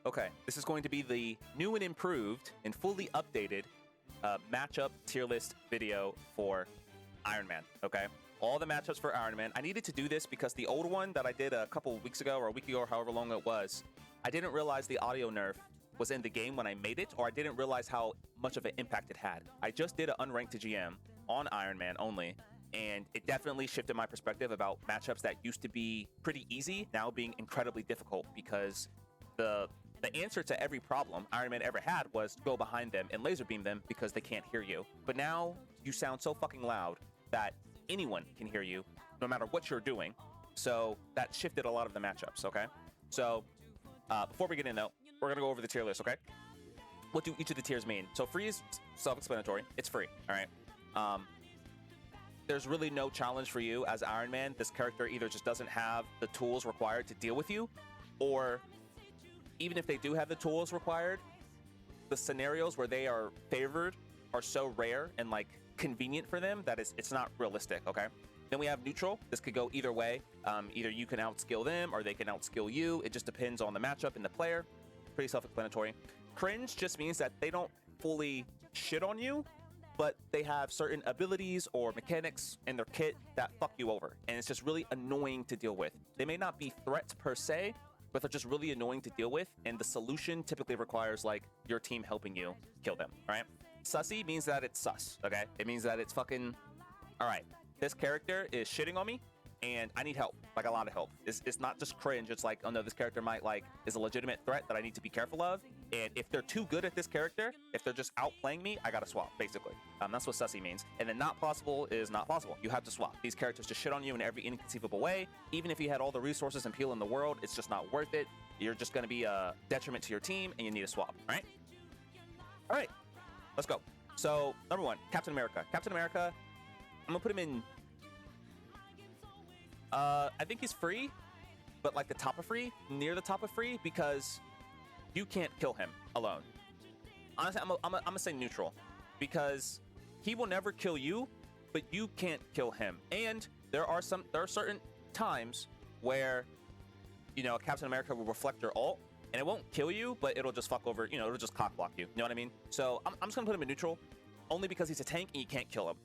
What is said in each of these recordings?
Okay, this is going to be the new and improved and fully updated matchup tier list video for Iron Man, okay? All the matchups for Iron Man. I needed to do this because the old one that I did a couple weeks ago or a week ago or however long it was, I didn't realize the audio nerf was in the game when I made it, or I didn't realize how much of an impact it had. I just did an unranked to GM on Iron Man only, and it definitely shifted my perspective about matchups that used to be pretty easy, now being incredibly difficult, because the answer to every problem Iron Man ever had was go behind them and laser beam them because they can't hear you. But now you sound so fucking loud that anyone can hear you no matter what you're doing. So that shifted a lot of the matchups, okay? So before we get in though, we're gonna go over the tier list, okay? What do each of the tiers mean? So free is self-explanatory. It's free, all right? There's really no challenge for you as Iron Man. This character either just doesn't have the tools required to deal with you, or even if they do have the tools required, the scenarios where they are favored are so rare and like convenient for them that it's not realistic, okay? Then we have neutral. This could go either way. Either you can outskill them or they can outskill you. It just depends on the matchup and the player. Pretty self-explanatory. Cringe just means that they don't fully shit on you, but they have certain abilities or mechanics in their kit that fuck you over. And it's just really annoying to deal with. They may not be threats per se, but they're just really annoying to deal with. And the solution typically requires like your team helping you kill them, all right? Sussy means that it's sus, okay? It means that it's fucking, all right, this character is shitting on me and I need help, like a lot of help. It's not just cringe. It's like, oh no, this character might like is a legitimate threat that I need to be careful of. And if they're too good at this character, if they're just outplaying me, I gotta swap, basically. That's what sussy means. And then not possible is not possible. You have to swap. These characters just shit on you in every inconceivable way. Even if you had all the resources and peel in the world, it's just not worth it. You're just gonna be a detriment to your team and you need to swap, all right? All right, let's go. So number one, Captain America. Captain America, I'm gonna put him in, I think he's free, but like the top of free, near the top of free, because you can't kill him alone. Honestly, I'm gonna say neutral, because he will never kill you, but you can't kill him. And there are certain times where, you know, Captain America will reflect your ult, and it won't kill you, but it'll just fuck over, you know, it'll just cock block you. You know what I mean? So I'm just gonna put him in neutral, only because he's a tank and you can't kill him.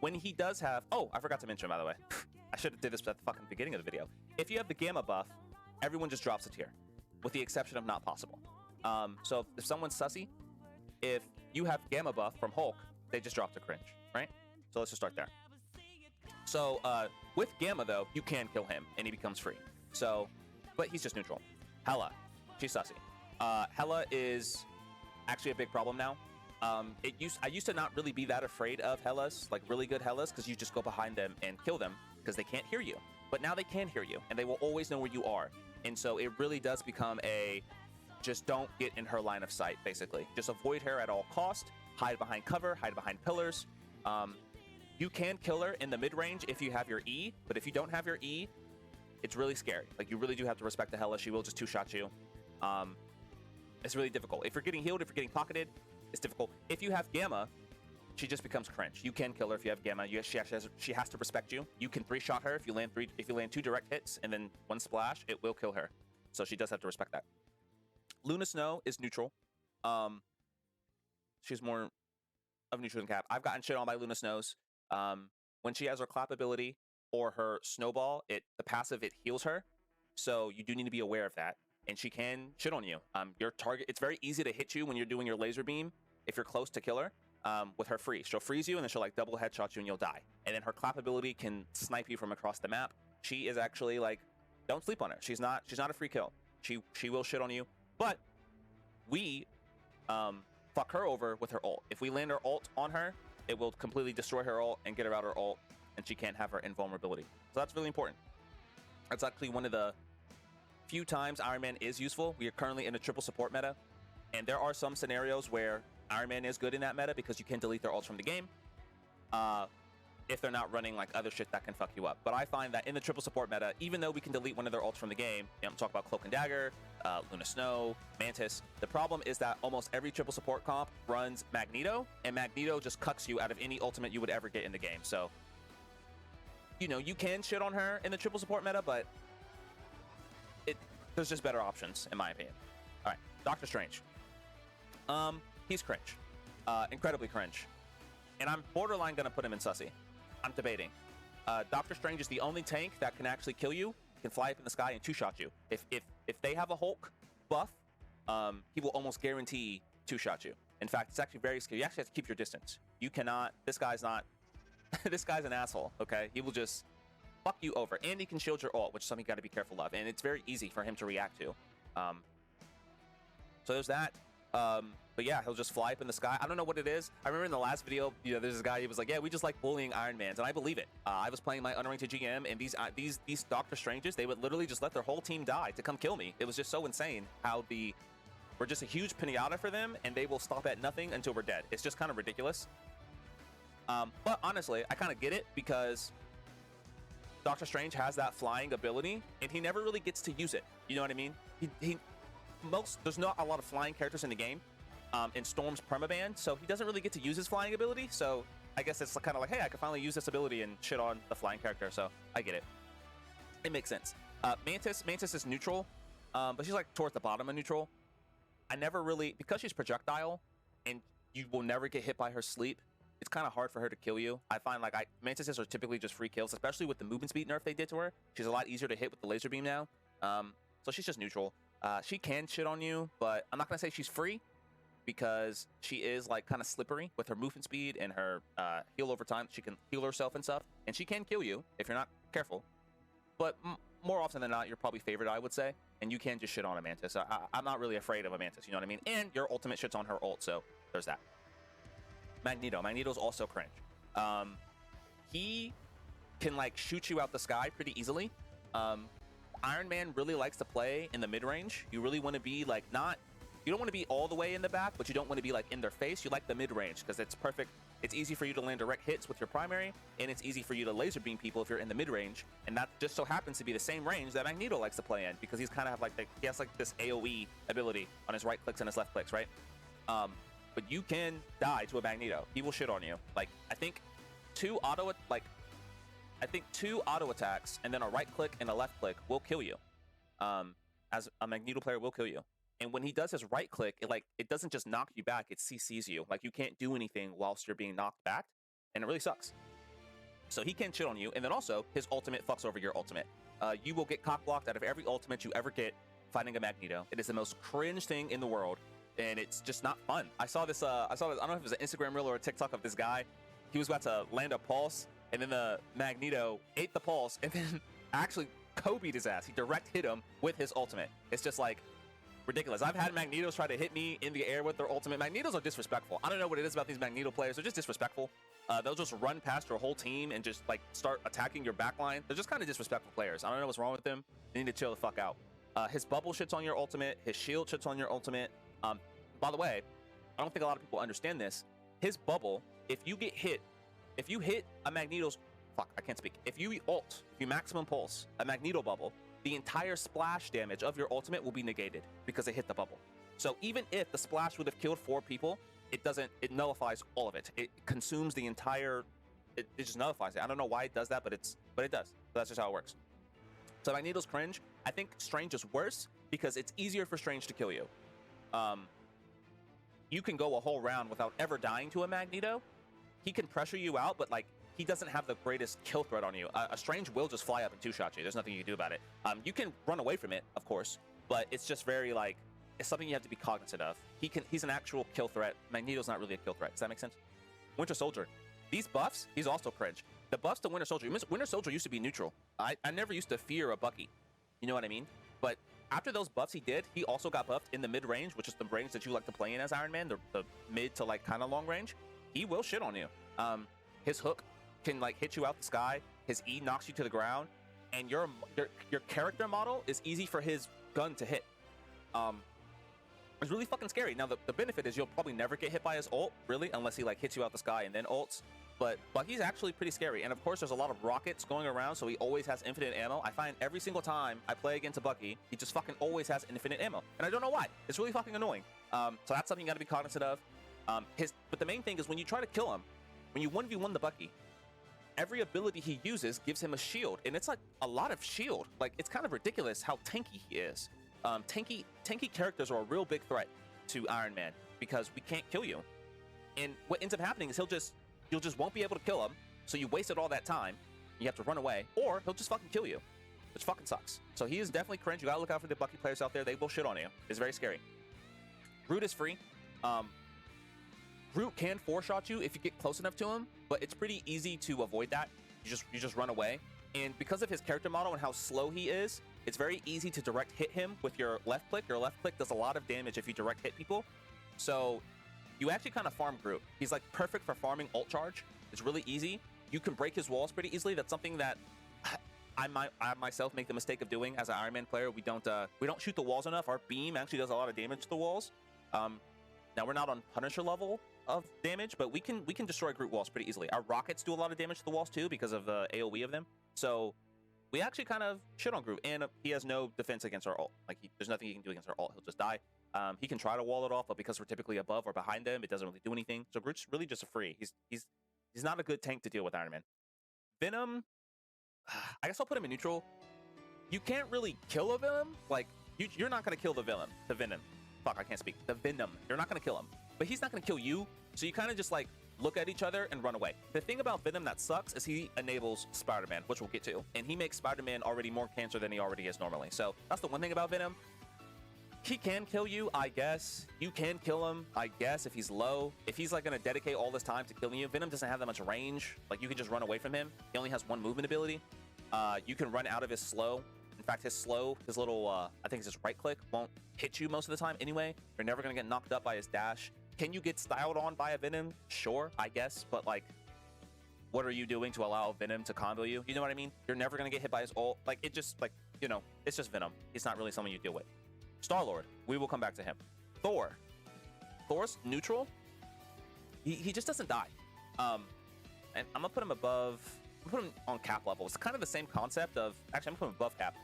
When he does have, oh, I forgot to mention, by the way, I should have did this at the fucking beginning of the video. If you have the gamma buff, everyone just drops a tier, with the exception of not possible. So if someone's sussy, if you have gamma buff from Hulk, they just drop to cringe, right? So let's just start there. So with gamma though, you can kill him and he becomes free. So, but he's just neutral. HELA, she's sussy. HELA is actually a big problem now. I used to not really be that afraid of HELAs, like really good HELAs, because you just go behind them and kill them because they can't hear you. But now they can hear you and they will always know where you are. And so it really does become a just don't get in her line of sight, basically. Just avoid her at all cost, hide behind cover, hide behind pillars. You can kill her in the mid-range if you have your E, but if you don't have your E, it's really scary. Like, you really do have to respect the HELA. She will just two-shot you. It's really difficult. If you're getting healed, if you're getting pocketed, it's difficult. If you have gamma, she just becomes cringe. You can kill her if you have gamma. She has to respect you. You can three-shot her if you land 2 direct hits and then 1 splash, it will kill her. So she does have to respect that. Luna Snow is neutral. She's more of neutral than Cap. I've gotten shit on by Luna Snows. When she has her clap ability or her snowball, the passive, it heals her. So you do need to be aware of that. And she can shit on you. Your target, it's very easy to hit you when you're doing your laser beam if you're close to kill her. With her freeze, she'll freeze you and then she'll like double headshot you and you'll die. And then her clap ability can snipe you from across the map. She is actually like, don't sleep on her. She's not a free kill. She will shit on you, but we fuck her over with her ult. If we land our ult on her, it will completely destroy her ult and get her out her ult, and she can't have her invulnerability. So that's really important. That's actually one of the few times Iron Man is useful. We are currently in a triple support meta, and there are some scenarios where Iron Man is good in that meta because you can delete their ults from the game if they're not running like other shit that can fuck you up. But I find that in the triple support meta, even though we can delete one of their ults from the game, I'm talking about Cloak and Dagger, Luna Snow, Mantis, the problem is that almost every triple support comp runs Magneto, and Magneto just cucks you out of any ultimate you would ever get in the game. So, you know, you can shit on her in the triple support meta, but there's just better options, in my opinion. All right, Doctor Strange. He's cringe, incredibly cringe, and I'm borderline gonna put him in sussy. I'm debating. Doctor Strange is the only tank that can actually kill you, can fly up in the sky and two-shot you. If they have a Hulk buff, he will almost guarantee two-shot you. In fact, it's actually very scary. You actually have to keep your distance. You cannot. This guy's not. This guy's an asshole. Okay, he will just fuck you over, and he can shield your ult, which is something you got to be careful of, and it's very easy for him to react to. So there's that. But yeah, he'll just fly up in the sky. I don't know what it is. I remember in the last video, you know, there's this guy, he was like, yeah, we just like bullying Iron Mans, and I believe it. I was playing my unranked GM, and these Doctor Stranges, they would literally just let their whole team die to come kill me. It was just so insane how we're just a huge pinata for them, and they will stop at nothing until we're dead. It's just kind of ridiculous. But honestly, I kind of get it, because Doctor Strange has that flying ability, and he never really gets to use it. You know what I mean? There's not a lot of flying characters in the game. In Storm's permaban, so he doesn't really get to use his flying ability. So I guess it's kind of like, hey, I can finally use this ability and shit on the flying character. So I get it. It makes sense. Mantis is neutral, but she's like towards the bottom of neutral. I never really, because she's projectile and you will never get hit by her sleep, it's kind of hard for her to kill you. I find like Mantises are typically just free kills, especially with the movement speed nerf they did to her. She's a lot easier to hit with the laser beam now. So she's just neutral. She can shit on you, but I'm not gonna say she's free, because she is like kind of slippery with her movement speed and her heal over time. She can heal herself and stuff, and she can kill you if you're not careful. But more often than not, you're probably favored, I would say, and you can just shit on a Mantis. I'm not really afraid of a Mantis, you know what I mean? And your ultimate shits on her ult, so there's that. Magneto's also cringe. He can like shoot you out the sky pretty easily. Iron Man really likes to play in the mid-range. You really want to be like you don't want to be all the way in the back, but you don't want to be like in their face. You like the mid-range because it's perfect. It's easy for you to land direct hits with your primary, and it's easy for you to laser beam people if you're in the mid-range. And that just so happens to be the same range that Magneto likes to play in, because he's kind of have like he has like this AoE ability on his right clicks and his left clicks, right? But you can die to a Magneto. He will shit on you. Like I think two auto attacks and then a right click and a left click will kill you. As a Magneto player will kill you. And when he does his right click, it doesn't just knock you back, it CCs you. Like you can't do anything whilst you're being knocked back, and it really sucks. So he can shit on you, and then also his ultimate fucks over your ultimate. You will get cock blocked out of every ultimate you ever get fighting a Magneto. It is the most cringe thing in the world, and it's just not fun. I saw this, I don't know if it was an Instagram reel or a TikTok of this guy. He was about to land a pulse, and then the Magneto ate the pulse, and then actually Kobe'd his ass. He direct hit him with his ultimate. It's just like ridiculous. I've had Magnetos try to hit me in the air with their ultimate. Magnetos are disrespectful. I don't know what it is about these Magneto players. They're just disrespectful. They'll just run past your whole team and just like start attacking your backline. They're just kind of disrespectful players. I don't know what's wrong with them. They need to chill the fuck out. His bubble shits on your ultimate. His shield shits on your ultimate. By the way, I don't think a lot of people understand this. His bubble, if you hit a Magneto's, if you maximum pulse a Magneto bubble, the entire splash damage of your ultimate will be negated because it hit the bubble. So even if the splash would have killed 4 people, it nullifies all of it. It consumes the entire, it just nullifies it. I don't know why it does that, but it does. So that's just how it works. So Magneto's cringe. I think Strange is worse because it's easier for Strange to kill you. You can go a whole round without ever dying to a Magneto. He can pressure you out, but like, he doesn't have the greatest kill threat on you. A Strange will just fly up and two-shot you. There's nothing you can do about it. You can run away from it, of course, but it's just very like, it's something you have to be cognizant of. He's an actual kill threat. Magneto's not really a kill threat. Does that make sense? Winter Soldier. These buffs, he's also cringe. The buffs to Winter Soldier. Winter Soldier used to be neutral. I never used to fear a Bucky. You know what I mean? But after those buffs he did, he also got buffed in the mid-range, which is the range that you like to play in as Iron Man, the mid to like kind of long range. He will shit on you. His hook can like hit you out the sky. His E knocks you to the ground, and your character model is easy for his gun to hit. It's really fucking scary. Now the benefit is you'll probably never get hit by his ult, really, unless he like hits you out the sky and then ults. But Bucky's actually pretty scary, and of course there's a lot of rockets going around, so he always has infinite ammo. I find every single time I play against a Bucky, he just fucking always has infinite ammo, and I don't know why. It's really fucking annoying. So that's something you got to be cognizant of. But the main thing is when you try to kill him, when you 1v1 the Bucky, every ability he uses gives him a shield, and it's like a lot of shield. Like, it's kind of ridiculous how tanky he is. Tanky characters are a real big threat to Iron Man because we can't kill you. And what ends up happening is you'll just won't be able to kill him, so you wasted all that time. You have to run away, or he'll just fucking kill you, which fucking sucks. So he is definitely cringe. You gotta look out for the Bucky players out there. They will shit on you. It's very scary. GROOT is free. GROOT can four-shot you if you get close enough to him, but it's pretty easy to avoid that. You just run away. And because of his character model and how slow he is, it's very easy to direct hit him with your left click. Your left click does a lot of damage if you direct hit people. So you actually kind of farm GROOT. He's like perfect for farming ult charge. It's really easy. You can break his walls pretty easily. That's something that I myself make the mistake of doing as an Iron Man player. We don't shoot the walls enough. Our beam actually does a lot of damage to the walls. Now we're not on Punisher level of damage, but we can destroy GROOT walls pretty easily. Our rockets do a lot of damage to the walls too because of the AoE of them. So we actually kind of shit on GROOT, and he has no defense against our ult. Like there's nothing he can do against our ult. He'll just die. He can try to wall it off, but because we're typically above or behind them, it doesn't really do anything. So GROOT's really just a free. He's not a good tank to deal with Iron Man. Venom, I guess I'll put him in neutral. You can't really kill a Venom. Like you're not gonna kill the Venom. Fuck, I can't speak. The Venom. You're not gonna kill him, but he's not gonna kill you. So you kind of just like look at each other and run away. The thing about Venom that sucks is he enables Spider-Man, which we'll get to, and he makes Spider-Man already more cancer than he already is normally. So that's the one thing about Venom. He can kill you, I guess. You can kill him, I guess, if he's low. If he's like gonna dedicate all this time to killing you, Venom doesn't have that much range. Like you can just run away from him. He only has one movement ability. You can run out of his slow. In fact, his slow, his little, I think it's his right click, won't hit you most of the time anyway. You're never gonna get knocked up by his dash. Can you get styled on by a Venom? Sure, I guess, but like, what are you doing to allow Venom to combo you? You know what I mean? You're never gonna get hit by his ult. Like, it just, like, you know, it's just Venom. He's not really someone you deal with. STARLORD, we will come back to him. THOR. THOR's neutral. He just doesn't die. And I'm gonna put him above, I'm gonna put him on cap level. It's kind of the same concept of, actually I'm gonna put him above cap.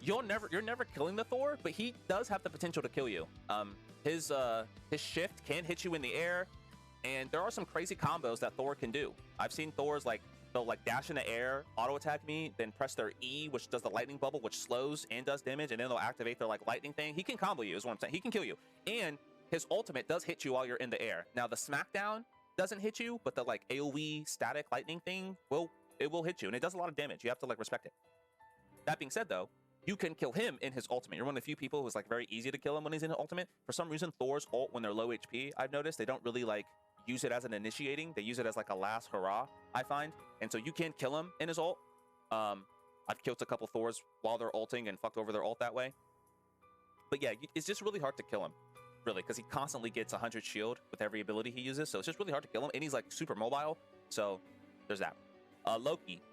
You're never killing the THOR, but he does have the potential to kill you. His shift can hit you in the air, and there are some crazy combos that THOR can do. I've seen Thor's like, they'll like dash in the air, auto attack me, then press their E, which does the lightning bubble, which slows and does damage, and then they'll activate their like lightning thing. He can combo you, is what I'm saying. He can kill you, and his ultimate does hit you while you're in the air. Now the smackdown doesn't hit you, but the like AoE static lightning thing will hit you, and it does a lot of damage. You have to like respect it. That being said, though, you can kill him in his ultimate. You're one of the few people who's like very easy to kill him when he's in his ultimate. For some reason, Thor's ult, when they're low HP, I've noticed they don't really like use it as an initiating. They use it as like a last hurrah, I find. And so you can kill him in his ult. I've killed a couple Thors while they're ulting and fucked over their ult that way. But yeah, it's just really hard to kill him, really, because he constantly gets 100 shield with every ability he uses. So it's just really hard to kill him, and he's like super mobile. So there's that. Loki.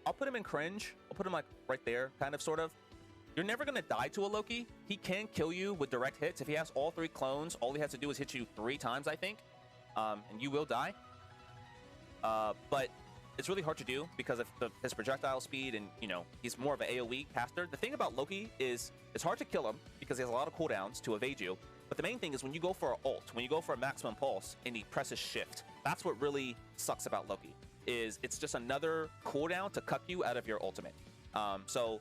I'll put him in cringe. I'll put him like right there, kind of, sort of. You're never gonna die to a Loki. He can kill you with direct hits. If he has all 3 clones, all he has to do is hit you 3 times, I think, and you will die. But it's really hard to do because of his projectile speed, and you know he's more of an AoE caster. The thing about Loki is it's hard to kill him because he has a lot of cooldowns to evade you. But the main thing is when you go for an ult, when you go for a maximum pulse, and he presses shift. That's what really sucks about Loki. Is it's just another cooldown to cuck you out of your ultimate. So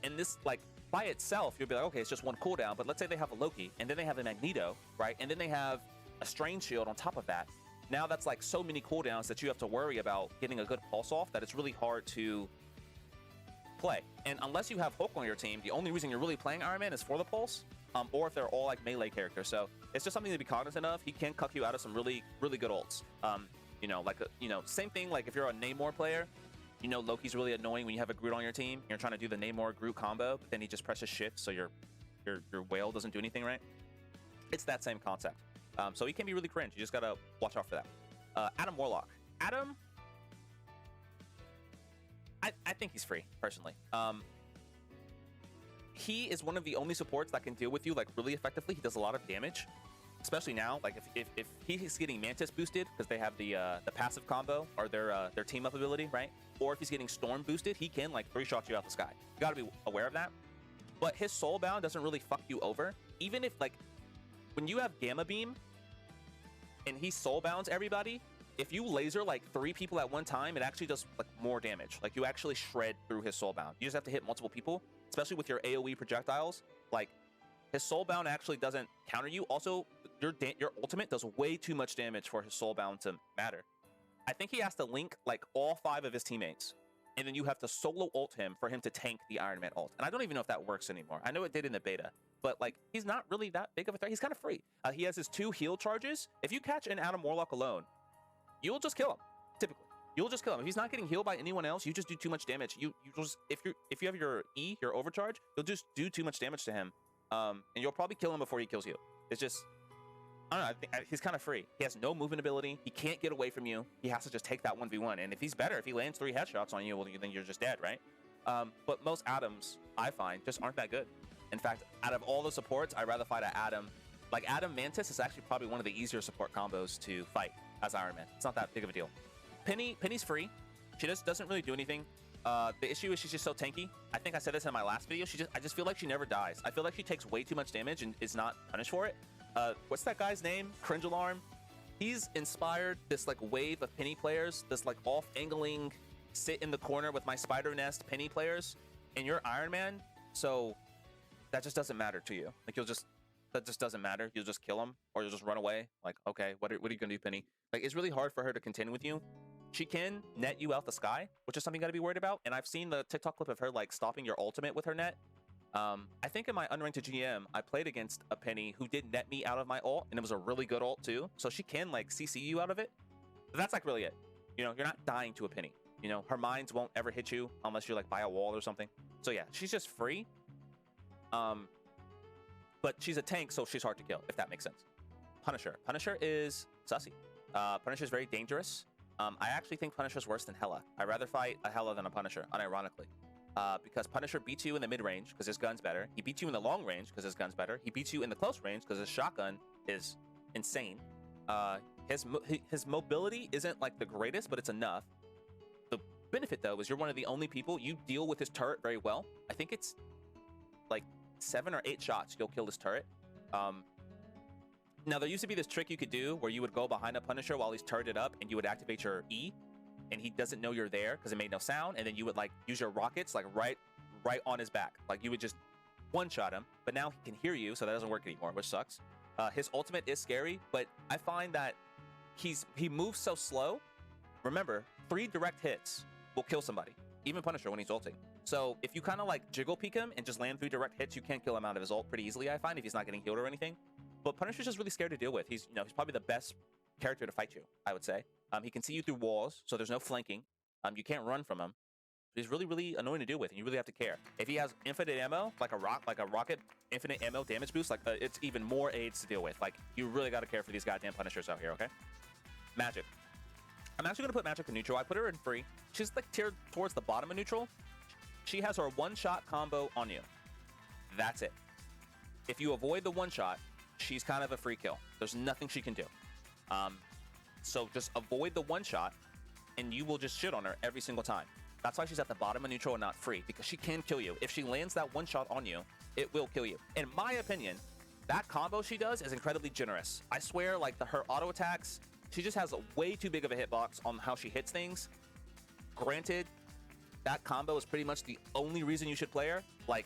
in this, like, by itself, you'll be like, okay, it's just one cooldown. But let's say they have a Loki, and then they have a Magneto, right? And then they have a Strange Shield on top of that. Now that's like so many cooldowns that you have to worry about getting a good pulse off that it's really hard to play. And unless you have Hulk on your team, the only reason you're really playing Iron Man is for the pulse, or if they're all like melee characters. So it's just something to be cognizant of. He can cuck you out of some really, really good ults. You know, like, same thing, like if you're a Namor player, you know Loki's really annoying when you have a GROOT on your team. You're trying to do the Namor GROOT combo, but then he just presses shift, so your whale doesn't do anything, right? It's that same concept. So he can be really cringe. You just gotta watch out for that. Adam Warlock. Adam, I think he's free, personally. He is one of the only supports that can deal with you like really effectively. He does a lot of damage. Especially now, like if he's getting Mantis boosted because they have the passive combo or their team up ability, right? Or if he's getting Storm boosted, he can like 3-shot you out the sky. You gotta be aware of that. But his Soulbound doesn't really fuck you over. Even if like when you have Gamma Beam and he Soulbounds everybody, if you laser like 3 people at one time, it actually does like more damage. Like you actually shred through his soulbound. You just have to hit multiple people, especially with your AoE projectiles. Like his soulbound actually doesn't counter you. Also, your ultimate does way too much damage for his soulbound to matter. I think he has to link like all 5 of his teammates, and then you have to solo ult him for him to tank the Iron Man ult. And I don't even know if that works anymore. I know it did in the beta, but like he's not really that big of a threat. He's kind of free. He has his 2 heal charges. If you catch an Adam Warlock alone, you'll just kill him. Typically, you'll just kill him. If he's not getting healed by anyone else, you just do too much damage. You just if you have your E, your overcharge, you'll just do too much damage to him, and you'll probably kill him before he kills you. It's just, I don't know. I think he's kind of free. He has no movement ability. He can't get away from you. He has to just take that 1v1. And if he's better, if he lands 3 headshots on you, well, then you're just dead, right? But most Adams, I find, just aren't that good. In fact, out of all the supports, I'd rather fight an Adam. Like Adam Mantis is actually probably one of the easier support combos to fight as Iron Man. It's not that big of a deal. Penny's free. She just doesn't really do anything. The issue is she's just so tanky. I think I said this in my last video. I just feel like she never dies. I feel like she takes way too much damage and is not punished for it. What's that guy's name? Cringe Alarm. He's inspired this like wave of Penny players, this like off-angling, sit in the corner with my spider nest Penny players, and you're Iron Man, so that just doesn't matter to you. Like that just doesn't matter. You'll just kill him, or you'll just run away. Like, okay, what are you gonna do, Penny? Like, it's really hard for her to contend with you. She can net you out the sky, which is something you gotta be worried about. And I've seen the TikTok clip of her like stopping your ultimate with her net. I think in my unranked GM, I played against a Penny who did net me out of my ult, and it was a really good ult too. So she can like CC you out of it. But that's like really it. You know, you're not dying to a Penny. You know, her mines won't ever hit you unless you're like by a wall or something. So yeah, she's just free. But she's a tank, so she's hard to kill, if that makes sense. Punisher is sussy. Punisher is very dangerous. I actually think Punisher's worse than HELA. I'd rather fight a HELA than a Punisher, unironically. Because Punisher beats you in the mid-range because his gun's better. He beats you in the long range because his gun's better. He beats you in the close range because his shotgun is insane. His mobility isn't like the greatest, but it's enough. The benefit, though, is you're one of the only people, you deal with his turret very well. I think it's like 7 or 8 shots you'll kill this turret. Now, there used to be this trick you could do where you would go behind a Punisher while he's turreted up and you would activate your E, and he doesn't know you're there because it made no sound, and then you would like use your rockets like right on his back. Like you would just one-shot him, but now he can hear you, so that doesn't work anymore, which sucks. His ultimate is scary, but I find that he moves so slow. Remember, 3 direct hits will kill somebody, even Punisher when he's ulting. So if you kind of like jiggle peek him and just land 3 direct hits, you can kill him out of his ult pretty easily, I find, if he's not getting healed or anything. But Punisher's just really scared to deal with. He's probably the best character to fight you, I would say. He can see you through walls, so there's no flanking. You can't run from him. He's really, really annoying to deal with, and you really have to care. If he has infinite ammo, like a rocket, infinite ammo damage boost, like it's even more aids to deal with. Like you really got to care for these goddamn Punishers out here, okay? Magic. I'm actually gonna put Magic in neutral. I put her in free. She's like tiered towards the bottom of neutral. She has her one-shot combo on you. That's it. If you avoid the one-shot, she's kind of a free kill. There's nothing she can do. So just avoid the one-shot, and you will just shit on her every single time. That's why she's at the bottom of neutral and not free, because she can kill you. If she lands that one-shot on you, it will kill you. In my opinion, that combo she does is incredibly generous. I swear, like her auto attacks, she just has a way too big of a hitbox on how she hits things. Granted, that combo is pretty much the only reason you should play her. Like,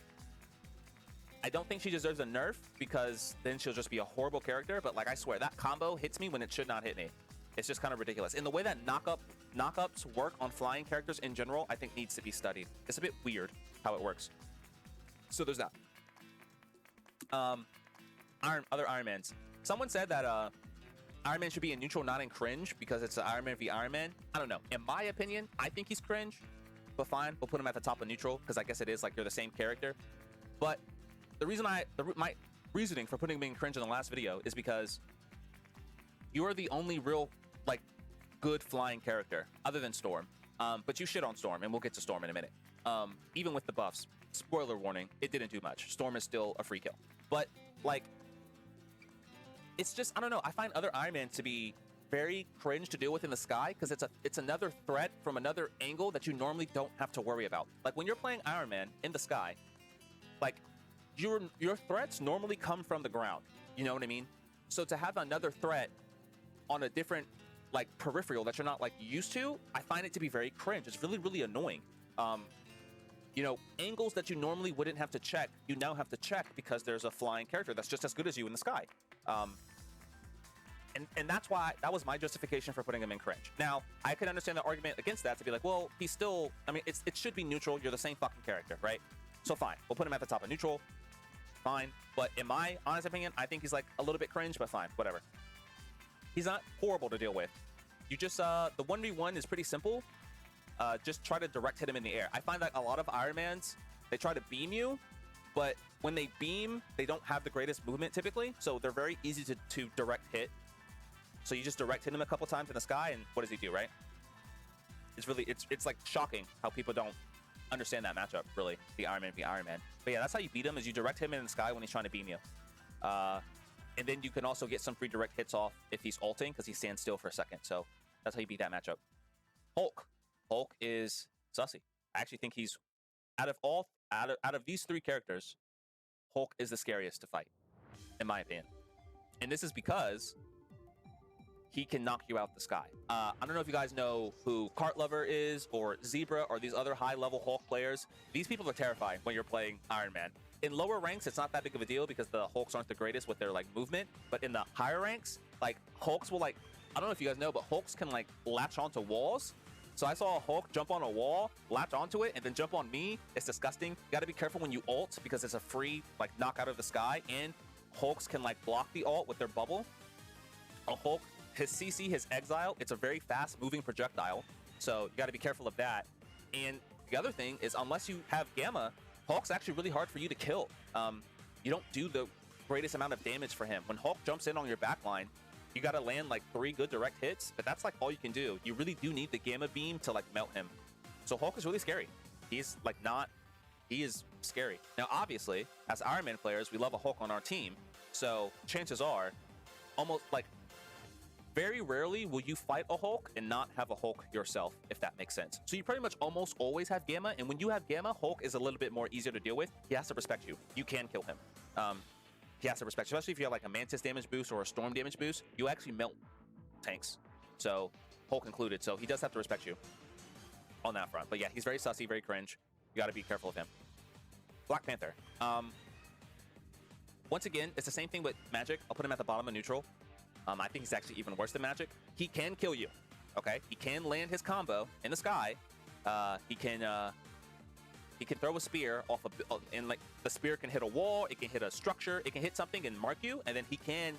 I don't think she deserves a nerf, because then she'll just be a horrible character, but like I swear, that combo hits me when it should not hit me. It's just kind of ridiculous. And the way that knockups work on flying characters in general, I think needs to be studied. It's a bit weird how it works. So there's that. Other Iron Mans. Someone said that Iron Man should be in neutral, not in cringe, because it's Iron Man v Iron Man. I don't know. In my opinion, I think he's cringe, but fine. We'll put him at the top of neutral, because I guess it is like you're the same character. But the reason my reasoning for putting him in cringe in the last video is because you are the only real like good flying character other than Storm. But you shit on Storm, and we'll get to Storm in a minute. Even with the buffs, spoiler warning, it didn't do much. Storm is still a free kill. But like, it's just, I don't know. I find other Iron Man to be very cringe to deal with in the sky, because it's another threat from another angle that you normally don't have to worry about. Like when you're playing Iron Man in the sky, like your threats normally come from the ground. You know what I mean? So to have another threat on a different like peripheral that you're not like used to, I find it to be very cringe. It's really, really annoying. You know, angles that you normally wouldn't have to check, you now have to check because there's a flying character that's just as good as you in the sky. And that's why that was my justification for putting him in cringe. Now, I could understand the argument against that to be like, well, he's still, I mean, it should be neutral. You're the same fucking character, right? So fine, we'll put him at the top of neutral. Fine. But in my honest opinion, I think he's like a little bit cringe, but fine, whatever. He's not horrible to deal with. You just, the 1v1 is pretty simple. Just try to direct hit him in the air. I find that a lot of Iron Mans, they try to beam you, but when they beam, they don't have the greatest movement typically, so they're very easy to direct hit. So you just direct hit him a couple times in the sky, and what does he do, right? It's really, it's like shocking how people don't understand that matchup, really, the Iron Man v Iron Man. But yeah, that's how you beat him, is you direct him in the sky when he's trying to beam you. And then you can also get some free direct hits off if he's ulting, because he stands still for a second. So that's how you beat that matchup. Hulk. Hulk is sussy. I actually think he's, out of these three characters, Hulk is the scariest to fight, in my opinion. And this is because he can knock you out the sky. I don't know if you guys know who Cart Lover is, or Zebra, or these other high-level Hulk players. These people are terrifying when you're playing Iron Man. In lower ranks, it's not that big of a deal because the Hulks aren't the greatest with their like movement. But in the higher ranks, like Hulks will like, I don't know if you guys know, but Hulks can like latch onto walls. So I saw a Hulk jump on a wall, latch onto it, and then jump on me. It's disgusting. You gotta be careful when you ult because it's a free like knock out of the sky, and Hulks can like block the ult with their bubble. A Hulk, his CC, his exile, it's a very fast moving projectile. So you gotta be careful of that. And the other thing is, unless you have Gamma, Hulk's actually really hard for you to kill. You don't do the greatest amount of damage for him. When Hulk jumps in on your backline, you gotta land like 3 good direct hits, but that's like all you can do. You really do need the Gamma Beam to like melt him. So Hulk is really scary. He's like he is scary. Now, obviously, as Iron Man players, we love a Hulk on our team. So chances are, almost like, very rarely will you fight a Hulk and not have a Hulk yourself, if that makes sense. So you pretty much almost always have Gamma, and when you have Gamma, Hulk is a little bit more easier to deal with. He has to respect you. You can kill him. He has to respect you, especially if you have like a Mantis damage boost or a Storm damage boost. You actually melt tanks, so Hulk included. So he does have to respect you on that front. But yeah, he's very sussy, very cringe. You got to be careful of him. Black Panther. Once again, it's the same thing with Magic. I'll put him at the bottom of neutral. I think he's actually even worse than Magic. He can kill you, okay? He can land his combo in the sky. He can throw a spear off and like the spear can hit a wall, it can hit a structure, it can hit something and mark you, and then he can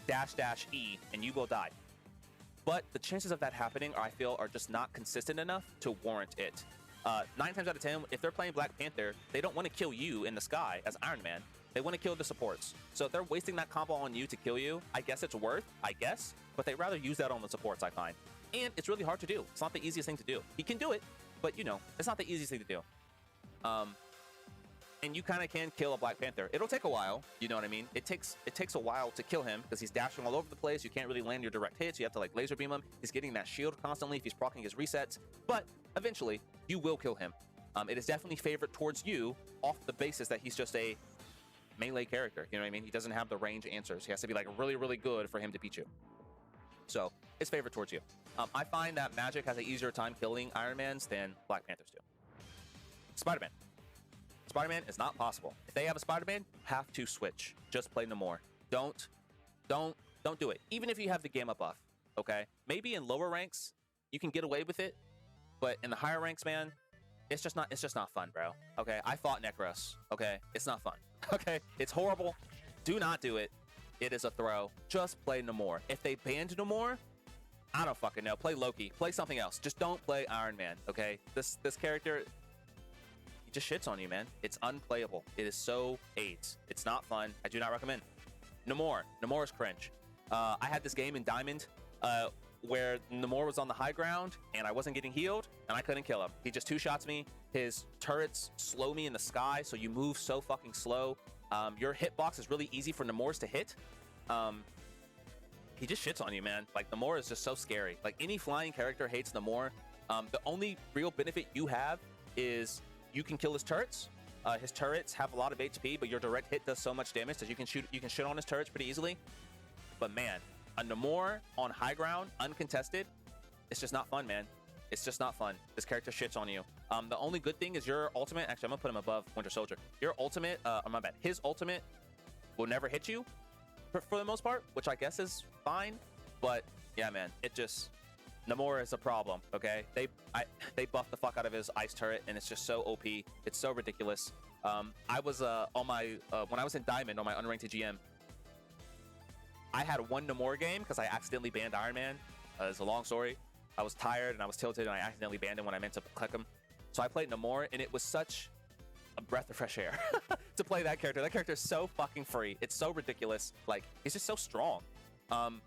dash E and you will die. But the chances of that happening, I feel, are just not consistent enough to warrant it. 9 times out of 10, if they're playing Black Panther, they don't want to kill you in the sky as Iron Man. They want to kill the supports. So if they're wasting that combo on you to kill you, I guess it's worth, but they'd rather use that on the supports, I find. And it's really hard to do. It's not the easiest thing to do. He can do it, but you know, it's not the easiest thing to do. And you kind of can kill a Black Panther. It'll take a while, you know what I mean? It takes a while to kill him because he's dashing all over the place. You can't really land your direct hits. You have to like laser beam him. He's getting that shield constantly if he's proccing his resets. But eventually, you will kill him. It is definitely favored towards you off the basis that he's just a melee character. You know what I mean? He doesn't have the range answers. He has to be like really, really good for him to beat you. So it's favored towards you. I find that Magic has an easier time killing Iron Mans than Black Panthers do. Spider-Man. Spider-Man is not possible. If they have a Spider-Man, have to switch. Just play Namor. Don't do it. Even if you have the Gamma buff, okay? Maybe in lower ranks, you can get away with it, but in the higher ranks, man, it's just not fun, bro. Okay? I fought Necros, okay? It's not fun. Okay? It's horrible. Do not do it. It is a throw. Just play Namor. If they banned Namor, I don't fucking know. Play Loki. Play something else. Just don't play Iron Man, okay? This character, he just shits on you, man. It's unplayable. It is so AIDS. It's not fun. I do not recommend. Namor. Namor is cringe. I had this game in Diamond where Namor was on the high ground and I wasn't getting healed and I couldn't kill him. He just two-shots me. His turrets slow me in the sky, so you move so fucking slow. Your hitbox is really easy for Namors to hit. He just shits on you, man. Like, Namor is just so scary. Like, any flying character hates Namor. The only real benefit you have is you can kill his turrets. His turrets have a lot of HP, but your direct hit does so much damage that you can shit on his turrets pretty easily. But man, A NAMOR on high ground, uncontested, it's just not fun, man. It's just not fun. This character shits on you. The only good thing is your ultimate. Actually, I'm gonna put him above Winter Soldier. Your ultimate, oh my bad. His ultimate will never hit you for the most part, which I guess is fine. But yeah, man, it just NAMOR is a problem. Okay, they buffed the fuck out of his ice turret, and it's just so OP. It's so ridiculous. I was on my when I was in Diamond on my unranked GM, I had one NAMOR game because I accidentally banned Iron Man. It's a long story. I was tired and I was tilted and I accidentally banned him when I meant to click him. So I played NAMOR and it was such a breath of fresh air to play that character. That character is so fucking free. It's so ridiculous. Like, he's just so strong. And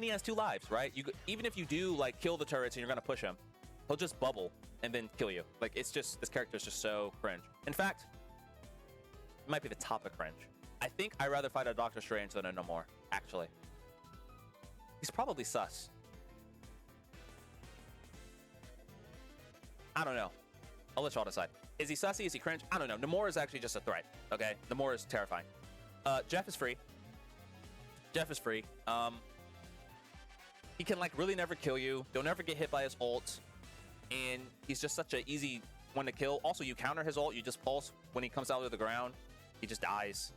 he has 2 lives, right? Even if you do like kill the turrets and you're gonna push him, he'll just bubble and then kill you. Like, it's just, this character is just so cringe. In fact, it might be the top of cringe. I think I'd rather fight a Doctor Strange than a NAMOR, actually. He's probably sus. I don't know. I'll let y'all decide. Is he sussy? Is he cringe? I don't know. NAMOR is actually just a threat, okay? NAMOR is terrifying. Jeff is free. Jeff is free. He can, like, really never kill you. You'll never get hit by his ult. And he's just such an easy one to kill. Also, you counter his ult. You just pulse when he comes out of the ground. He just dies.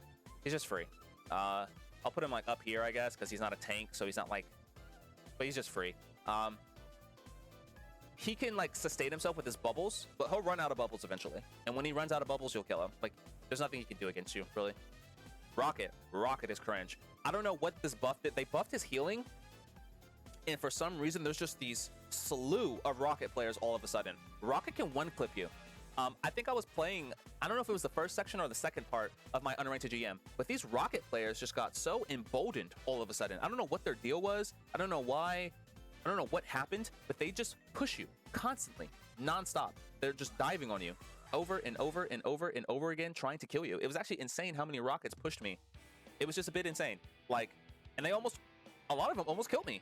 He's just free. I'll put him, like, up here, I guess, because he's not a tank, so he's not, like... But he's just free. He can, like, sustain himself with his bubbles, but he'll run out of bubbles eventually. And when he runs out of bubbles, you'll kill him. Like, there's nothing he can do against you, really. Rocket. Rocket is cringe. I don't know what this buff did. They buffed his healing, and for some reason, there's just these slew of Rocket players all of a sudden. Rocket can one-clip you. I think I was playing, I don't know if it was the first section or the second part of my unranked GM, but these Rocket players just got so emboldened all of a sudden. I don't know what their deal was. I don't know why. I don't know what happened, but they just push you constantly, nonstop. They're just diving on you over and over and over and over again, trying to kill you. It was actually insane how many Rockets pushed me. It was just a bit insane. Like, and a lot of them almost killed me.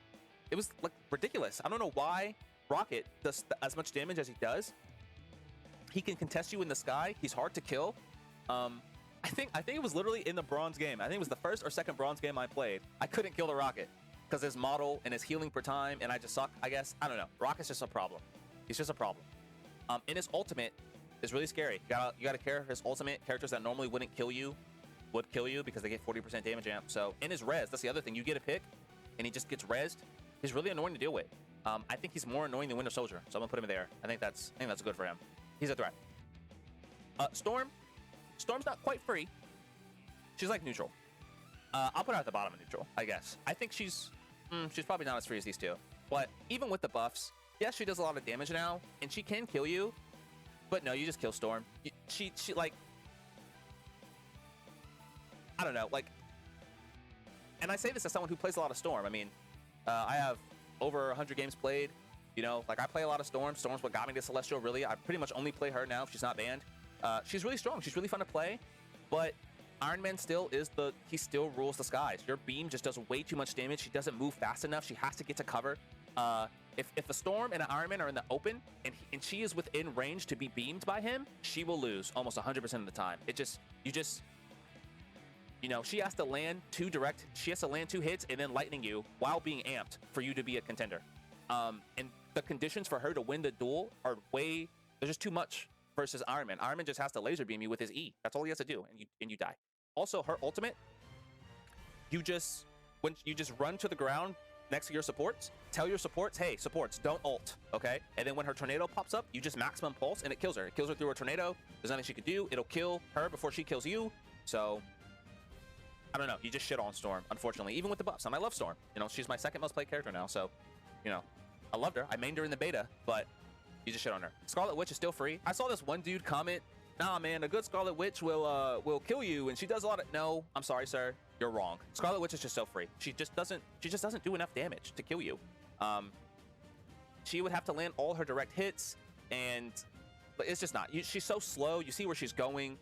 It was like ridiculous. I don't know why Rocket does as much damage as he does. He can contest you in the sky. He's hard to kill. I think it was literally in the bronze game. I think it was the first or second bronze game I played. I couldn't kill the Rocket because his model and his healing per time, and I just suck, I guess. I don't know. Rocket's just a problem. He's just a problem. And his ultimate is really scary. You gotta care. His ultimate, characters that normally wouldn't kill you would kill you because they get 40% damage amp. So in his res, that's the other thing. You get a pick and he just gets rezzed. He's really annoying to deal with. I think he's more annoying than Winter Soldier, so I'm gonna put him there. I think that's good for him. He's a threat. Storm. Storm's not quite free. She's like neutral. I'll put her at the bottom of neutral, I guess. I think she's probably not as free as these two. But even with the buffs, yes, she does a lot of damage now, and she can kill you. But no, you just kill Storm. She like, I don't know, like, and I say this as someone who plays a lot of Storm. I mean, I have over 100 games played. You know, like, I play a lot of Storm. Storm's what got me to Celestial, really. I pretty much only play her now if she's not banned. She's really strong. She's really fun to play. But Iron Man still he still rules the skies. Your beam just does way too much damage. She doesn't move fast enough. She has to get to cover. If a Storm and an Iron Man are in the open and she is within range to be beamed by him, she will lose almost 100% of the time. You know, she has to land 2 direct. She has to land 2 hits and then lightning you while being amped for you to be a contender. And the conditions for her to win the duel are there's just too much versus Iron Man. Iron Man just has to laser beam you with his E. That's all he has to do, and you die. Also, her ultimate, when you just run to the ground next to your supports, tell your supports, hey, supports, don't ult, okay? And then when her tornado pops up, you just maximum pulse, and it kills her. It kills her through her tornado. There's nothing she could do. It'll kill her before she kills you. So, I don't know. You just shit on Storm, unfortunately, even with the buffs. And I love Storm. You know, she's my second most played character now, so, you know, I loved her. I mained her in the beta, but you just shit on her. Scarlet Witch is still free. I saw this one dude comment, nah, man, a good Scarlet Witch will kill you, and she does a lot of... No, I'm sorry, sir. You're wrong. Scarlet Witch is just so free. She just doesn't do enough damage to kill you. She would have to land all her direct hits, and it's just not. She's so slow. You see where she's going.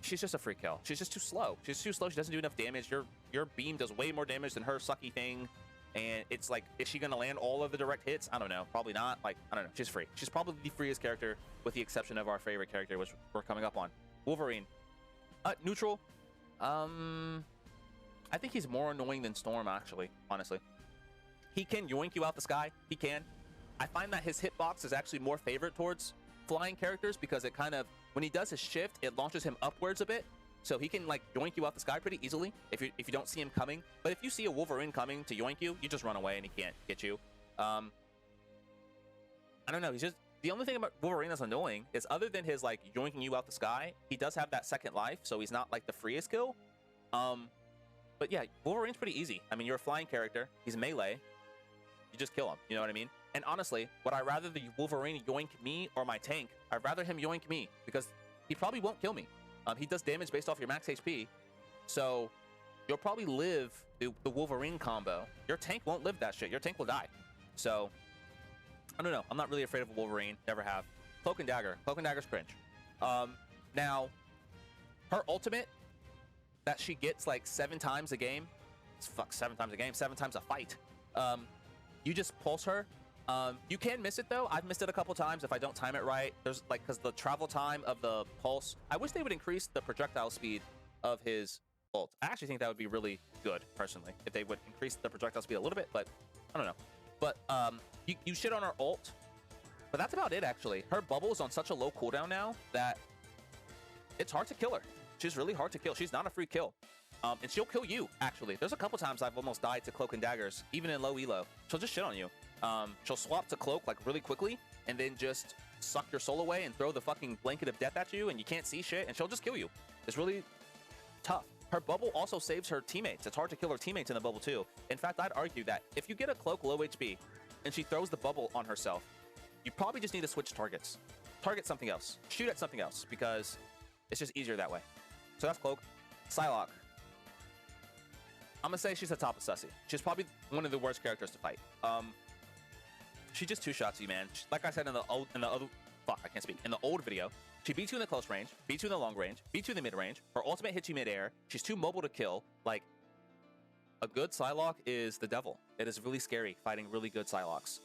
She's just a free kill. She's just too slow. She's too slow. She doesn't do enough damage. Your beam does way more damage than her sucky thing. And it's like, is she going to land all of the direct hits? I don't know. Probably not. Like, I don't know. She's free. She's probably the freest character with the exception of our favorite character, which we're coming up on. Wolverine. Neutral. I think he's more annoying than Storm, actually, honestly. He can yoink you out the sky. He can. I find that his hitbox is actually more favored towards flying characters because it kind of, when he does his shift, it launches him upwards a bit. So he can like yoink you out the sky pretty easily if you don't see him coming. But if you see a Wolverine coming to yoink you, you just run away and he can't get you. I don't know. He's just, the only thing about Wolverine that's annoying is other than his like yoinking you out the sky, he does have that second life, so he's not like the freest kill. But yeah, Wolverine's pretty easy. I mean, you're a flying character. He's melee. You just kill him. You know what I mean? And honestly, would I rather the Wolverine yoink me or my tank? I'd rather him yoink me because he probably won't kill me. He does damage based off your max HP. So you'll probably live the Wolverine combo. Your tank won't live that shit. Your tank will die. So I don't know. I'm not really afraid of a Wolverine. Never have. Cloak and Dagger. Cloak and Dagger's cringe. Now, her ultimate that she gets like 7 times a game. Fuck, 7 times a game. 7 times a fight. You just pulse her. You can miss it though. I've missed it a couple times if I don't time it right. There's like, because the travel time of the pulse, I wish they would increase the projectile speed of his ult. I actually think that would be really good personally if they would increase the projectile speed a little bit, but I don't know. But you shit on her ult, but that's about it actually. Her bubble is on such a low cooldown now that it's hard to kill her. She's really hard to kill. She's not a free kill. And she'll kill you, actually. There's a couple times I've almost died to Cloak and Daggers, even in low elo. She'll just shit on you. She'll swap to Cloak like really quickly and then just suck your soul away and throw the fucking blanket of death at you and you can't see shit and she'll just kill you. It's really tough. Her bubble also saves her teammates. It's hard to kill her teammates in the bubble too. In fact, I'd argue that if you get a Cloak low HP and she throws the bubble on herself, you probably just need to switch targets. Target something else. Shoot at something else because it's just easier that way. So that's Cloak. PSYLOKKE. I'm gonna say she's the top of Sussy. She's probably one of the worst characters to fight. She just two-shots you, man. Like I said in the old video, she beats you in the close range, beats you in the long range, beats you in the mid range. Her ultimate hits you mid-air. She's too mobile to kill. Like, a good PSYLOKKE is the devil. It is really scary fighting really good PSYLOKKEs.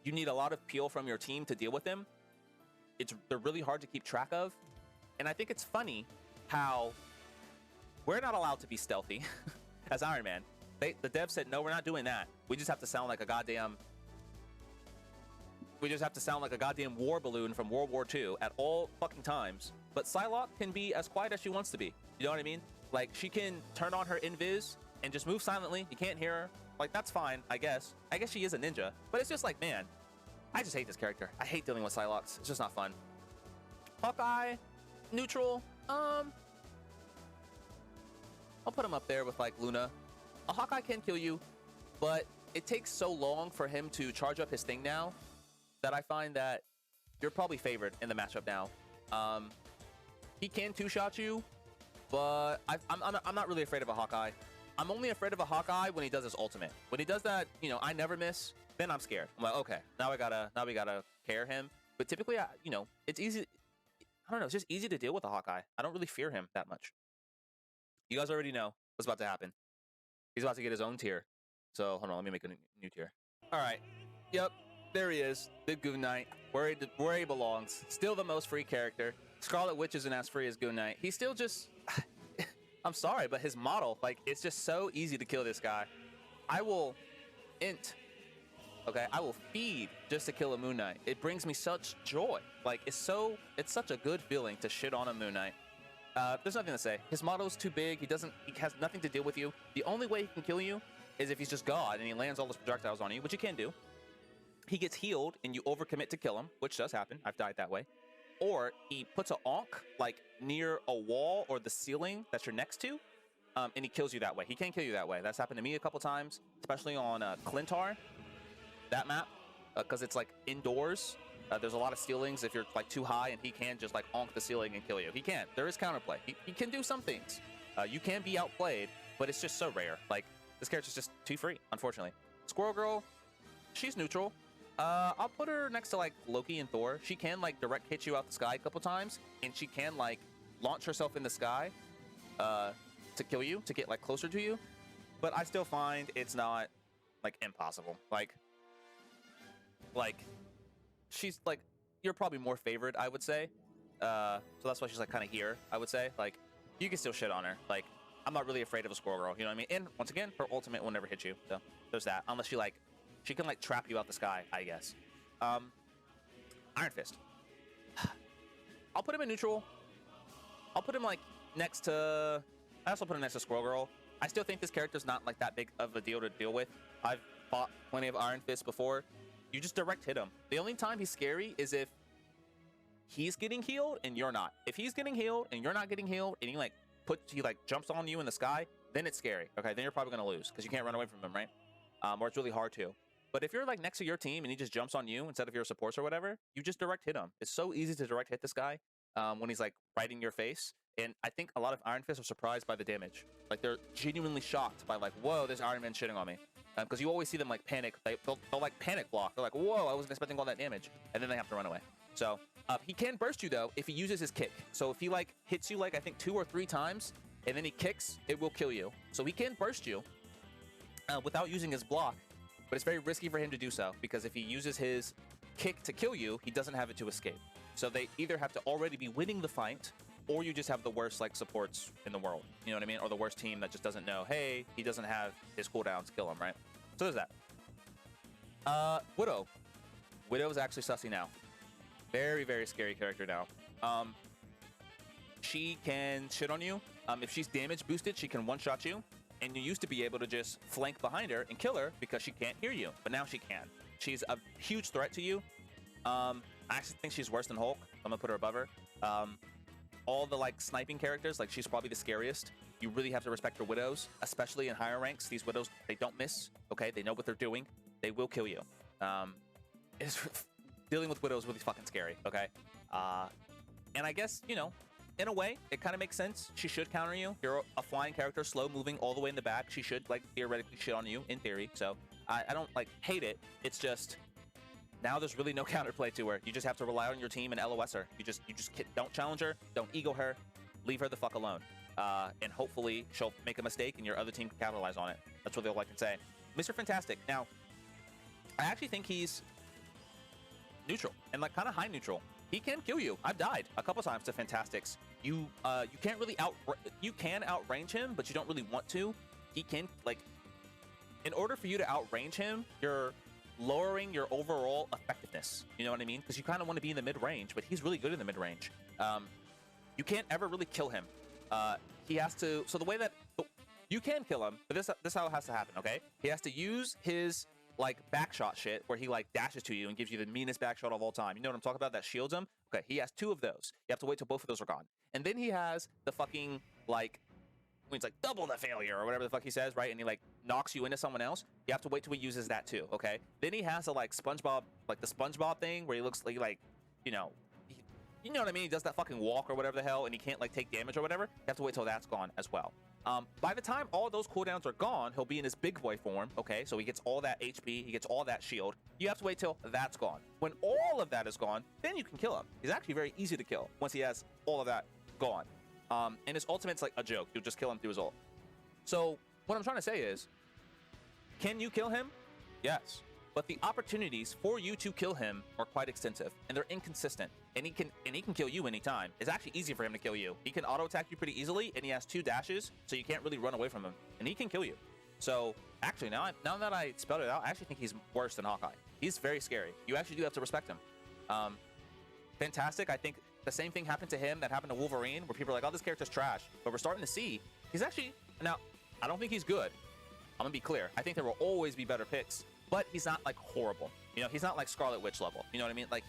You need a lot of peel from your team to deal with them. They're really hard to keep track of. And I think it's funny how we're not allowed to be stealthy as Iron Man. The dev said, no, we're not doing that. We just have to sound like a goddamn... We just have to sound like a goddamn war balloon from World War II at all fucking times. But PSYLOKKE can be as quiet as she wants to be. You know what I mean? Like, she can turn on her invis and just move silently. You can't hear her. Like, that's fine, I guess. I guess she is a ninja. But it's just like, man, I just hate this character. I hate dealing with PSYLOKKEs. It's just not fun. Hawkeye, neutral. I'll put him up there with, like, Luna. A Hawkeye can kill you, but it takes so long for him to charge up his thing now that I find that you're probably favored in the matchup now. He can two-shot you, but I'm not really afraid of a Hawkeye. I'm only afraid of a Hawkeye when he does his ultimate. When he does that, you know, I never miss, then I'm scared. I'm like, okay, now we gotta care him. But typically, you know, it's easy. I don't know, it's just easy to deal with a Hawkeye. I don't really fear him that much. You guys already know what's about to happen. He's about to get his own tier. So, hold on, let me make a new tier. All right. Yep, there he is. Big GOONKIGHT. Where he belongs. Still the most free character. Scarlet Witch isn't as free as GOONKIGHT. He's still just... I'm sorry, but his model, like, it's just so easy to kill this guy. I will int. Okay, I will feed just to kill a Moon Knight. It brings me such joy. Like, it's such a good feeling to shit on a Moon Knight. There's nothing to say. His model's too big. He has nothing to deal with you. The only way he can kill you is if he's just God and he lands all those projectiles on you, which he can do. He gets healed and you overcommit to kill him, which does happen. I've died that way. Or he puts an onk like near a wall or the ceiling that you're next to, and he kills you that way. He can kill you that way. That's happened to me a couple times, especially on Clintar, that map, because it's like indoors. There's a lot of ceilings if you're like too high, and he can just like onk the ceiling and kill you. He can. There is counterplay. He can do some things. You can be outplayed, but it's just so rare. Like, this character's just too free, unfortunately. Squirrel Girl, she's neutral. I'll put her next to like Loki and Thor. She can like direct hit you out the sky a couple times, and she can like launch herself in the sky to kill you, to get like closer to you. But I still find it's not like impossible. Like she's like, you're probably more favored, I would say. So that's why she's like kind of here, I would say. Like, you can still shit on her. Like, I'm not really afraid of a Squirrel Girl, you know what I mean? And once again, her ultimate will never hit you, so there's that. Unless she can like trap you out the sky, I guess. Iron Fist. I'll put him in neutral. I'll put him like next to. I also put him next to Squirrel Girl. I still think this character's not like that big of a deal to deal with. I've fought plenty of Iron Fists before. You just direct hit him. The only time he's scary is if he's getting healed and you're not. If he's getting healed and you're not getting healed, and he like jumps on you in the sky, then it's scary. Okay, then you're probably gonna lose because you can't run away from him, right? Or it's really hard to. But if you're like next to your team and he just jumps on you instead of your supports or whatever, you just direct hit him. It's so easy to direct hit this guy when he's like right in your face. And I think a lot of Iron Fists are surprised by the damage. Like they're genuinely shocked by like, whoa, there's Iron Man shitting on me. Because you always see them like panic. They'll like panic block. They're like, whoa, I wasn't expecting all that damage. And then they have to run away. So he can burst you though if he uses his kick. So if he like hits you like I think 2 or 3 times and then he kicks, it will kill you. So he can burst you without using his block. But it's very risky for him to do so because if he uses his kick to kill you, he doesn't have it to escape. So they either have to already be winning the fight, or you just have the worst like supports in the world. You know what I mean? Or the worst team that just doesn't know, hey, he doesn't have his cooldowns, kill him, right? So there's that. Widow. Widow's actually sussy now. Very, very scary character now. She can shit on you. If she's damage boosted, she can one-shot you. And you used to be able to just flank behind her and kill her because she can't hear you. But now she can. She's a huge threat to you. I actually think she's worse than Hulk. I'm gonna put her above her. All the like sniping characters, like she's probably the scariest. You really have to respect her widows, especially in higher ranks. These widows, they don't miss. Okay, they know what they're doing. They will kill you. Dealing with widows is really fucking scary. Okay, and I guess you know, in a way, it kind of makes sense. She should counter you. You're a flying character, slow moving all the way in the back. She should like theoretically shit on you in theory. So I don't like hate it. It's just now there's really no counterplay to her. You just have to rely on your team and LOS her. You just don't challenge her, don't ego her, leave her the fuck alone. And hopefully she'll make a mistake and your other team can capitalize on it. That's what they'll like to say. Mr. Fantastic. Now, I actually think he's neutral and like kind of high neutral. He can kill you. I've died a couple times to Fantastics. You can't really outrange him, but you don't really want to. He can like, in order for you to outrange him, you're lowering your overall effectiveness. You know what I mean? Because you kind of want to be in the mid range, but he's really good in the mid range. You can't ever really kill him. He has to. So the way that you can kill him, but this how it has to happen. Okay, he has to use his like backshot shit where he like dashes to you and gives you the meanest backshot of all time. You know what I'm talking about? That shields him. Okay, he has 2 of those. You have to wait till both of those are gone, and then he has the fucking like when it's like double the failure or whatever the fuck he says, right? And he like knocks you into someone else. You have to wait till he uses that too. Okay, then he has a like SpongeBob, like the SpongeBob thing where he looks like you know what I mean? He does that fucking walk or whatever the hell, and he can't like take damage or whatever. You have to wait till that's gone as well. By the time all those cooldowns are gone, he'll be in his big boy form, okay? So he gets all that HP, he gets all that shield. You have to wait till that's gone. When all of that is gone, then you can kill him. He's actually very easy to kill once he has all of that gone. And his ultimate's like a joke. You'll just kill him through his ult. So what I'm trying to say is, can you kill him? Yes. But the opportunities for you to kill him are quite extensive, and they're inconsistent. And he can kill you anytime. It's actually easy for him to kill you. He can auto attack you pretty easily, and he has 2 dashes, so you can't really run away from him. And he can kill you. So actually, now that I spelled it out, I actually think he's worse than Hawkeye. He's very scary. You actually do have to respect him. Fantastic. I think the same thing happened to him that happened to Wolverine, where people are like, "Oh, this character's trash." But we're starting to see he's actually now. I don't think he's good. I'm gonna be clear. I think there will always be better picks. But he's not like horrible. You know, he's not like Scarlet Witch level. You know what I mean? Like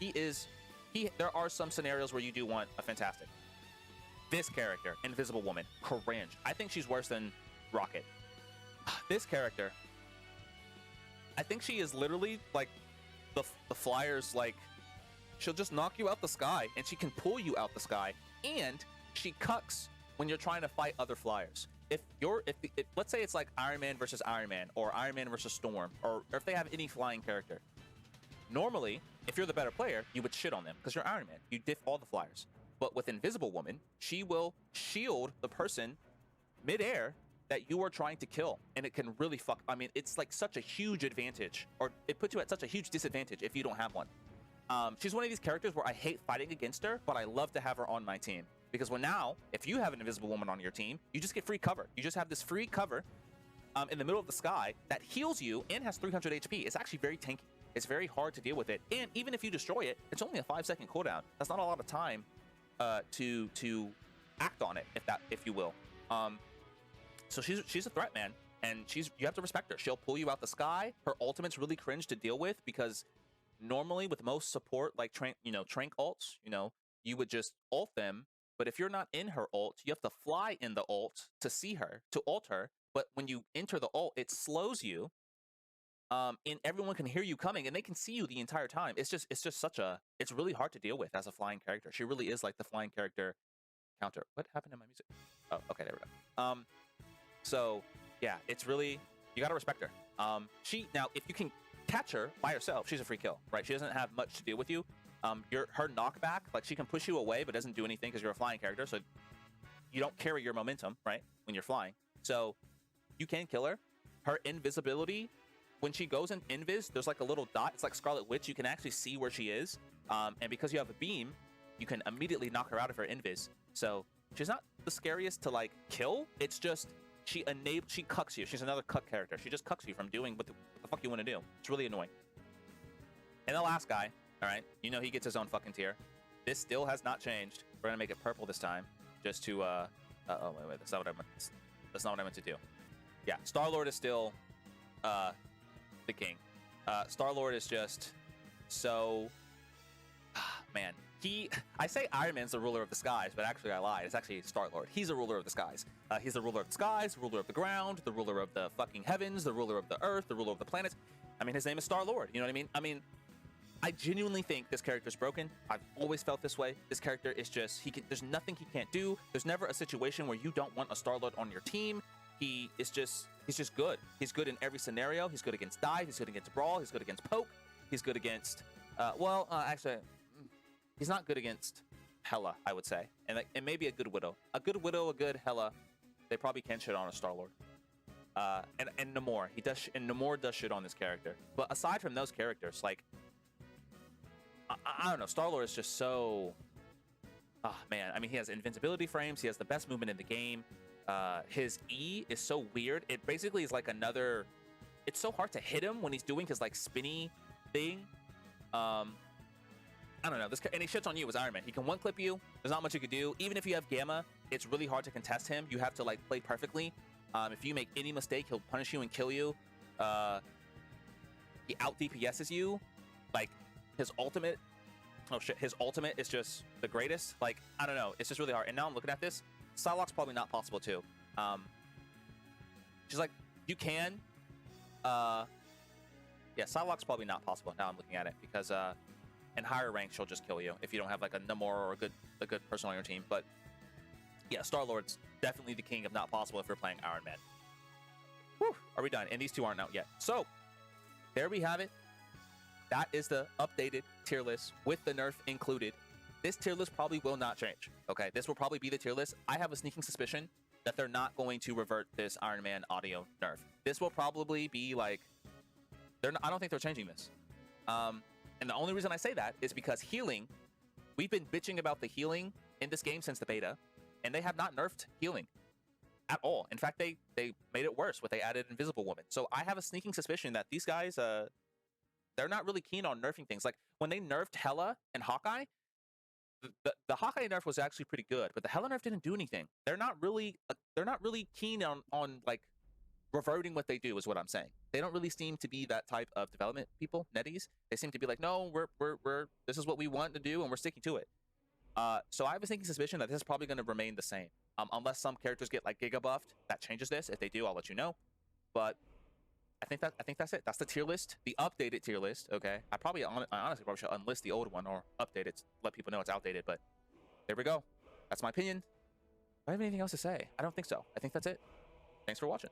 there are some scenarios where you do want a Fantastic. This character, Invisible Woman, cringe. I think she's worse than Rocket. This character, I think she is literally like the Flyers, like she'll just knock you out the sky and she can pull you out the sky, and she cucks when you're trying to fight other Flyers. If let's say it's like Iron Man versus Iron Man, or Iron Man versus Storm, or if they have any flying character, normally if you're the better player, you would shit on them because you're Iron Man. You diff all the Flyers. But with Invisible Woman, she will shield the person midair that you are trying to kill, and it can really fuck. I mean, it's like such a huge advantage, or it puts you at such a huge disadvantage if you don't have one. She's one of these characters where I hate fighting against her, but I love to have her on my team. because now, if you have an invisible woman on your team, you just get free cover. You just have this free cover in the middle of the sky that heals you and has 300 HP. It's actually very tanky. It's very hard to deal with it. And even if you destroy it, it's only a 5-second cooldown. That's not a lot of time to act on it, if you will. So she's a threat, man. And you have to respect her. She'll pull you out the sky. Her ultimate's really cringe to deal with because normally with most support, like trank ults, you would just ult them. But if you're not in her ult, you have to fly in the ult to see her, to ult her. But when you enter the ult, it slows you. And everyone can hear you coming, and they can see you the entire time. It's just it's really hard to deal with as a flying character. She really is like the flying character counter. What happened to my music? Oh, okay, there we go. So yeah, it's really, you gotta respect her. Now if you can catch her by herself, she's a free kill, right? She doesn't have much to deal with you. Her knockback, like she can push you away, but doesn't do anything because you're a flying character, so you don't carry your momentum, right? When you're flying, so you can kill her. Her invisibility, when she goes in invis, there's like a little dot. It's like Scarlet Witch. You can actually see where she is, and because you have a beam, you can immediately knock her out of her invis. So she's not the scariest to like kill. It's just she cucks you. She's another cuck character. She just cucks you from doing what the fuck you want to do. It's really annoying. And the last guy, all right, he gets his own fucking tier. This still has not changed. We're gonna make it purple this time, just to oh wait, that's not what I meant. That's not what I meant to do. Yeah, STARLORD is still the king. STARLORD is just so man. I say Iron Man's the ruler of the skies, but actually I lied. It's actually STARLORD. He's a ruler of the skies. He's the ruler of the skies, ruler of the ground, the ruler of the fucking heavens, the ruler of the earth, the ruler of the planets. I mean, his name is STARLORD. You know what I mean? I genuinely think this character's broken. I've always felt this way. This character is just, there's nothing he can't do. There's never a situation where you don't want a STARLORD on your team. He's just good. He's good in every scenario. He's good against dive. He's good against brawl. He's good against poke. He's good against, actually, he's not good against HELA, I would say. And maybe a good Widow. A good Widow, a good HELA, they probably can shit on a STARLORD. And NAMOR. NAMOR does shit on this character. But aside from those characters, like, I don't know, STARLORD is just so... Oh, man. I mean, he has invincibility frames. He has the best movement in the game. His E is so weird. It basically is like another... It's so hard to hit him when he's doing his, like, spinny thing. I don't know. And he shits on you as Iron Man. He can one-clip you. There's not much you could do. Even if you have Gamma, it's really hard to contest him. You have to, like, play perfectly. If you make any mistake, he'll punish you and kill you. He out-DPSs you. Like, his ultimate... Oh, shit. His ultimate is just the greatest. Like, I don't know. It's just really hard. And now I'm looking at this. PSYLOKKE's probably not possible, too. She's like, you can. Yeah, PSYLOKKE's probably not possible. Now I'm looking at it. Because, in higher ranks, she'll just kill you if you don't have, like, a NAMOR or a good person on your team. But, yeah, STARLORD's definitely the king of not possible if you're playing Iron Man. Whew, are we done? And these two aren't out yet. So, there we have it. That is the updated tier list with the nerf included. This tier list probably will not change, okay? This will probably be the tier list. I have a sneaking suspicion that they're not going to revert this Iron Man audio nerf. This will probably be like... I don't think they're changing this. And the only reason I say that is because healing... We've been bitching about the healing in this game since the beta, and they have not nerfed healing at all. In fact, they made it worse when they added Invisible Woman. So I have a sneaking suspicion that these guys... they're not really keen on nerfing things. Like, when they nerfed HELA and HAWKEYE, the HAWKEYE nerf was actually pretty good, but the HELA nerf didn't do anything. They're not really keen on like reverting what they do, is what I'm saying. They don't really seem to be that type of development people, netties. They seem to be like, no, we're this is what we want to do and we're sticking to it. So I have a sneaking suspicion that this is probably going to remain the same, unless some characters get like giga buffed. That changes this. If they do, I'll let you know. But I think that's it. That's the tier list, the updated tier list. Okay, I honestly probably should unlist the old one or update it, let people know it's outdated. But there we go. That's my opinion. Do I have anything else to say? I don't think so. I think that's it. Thanks for watching.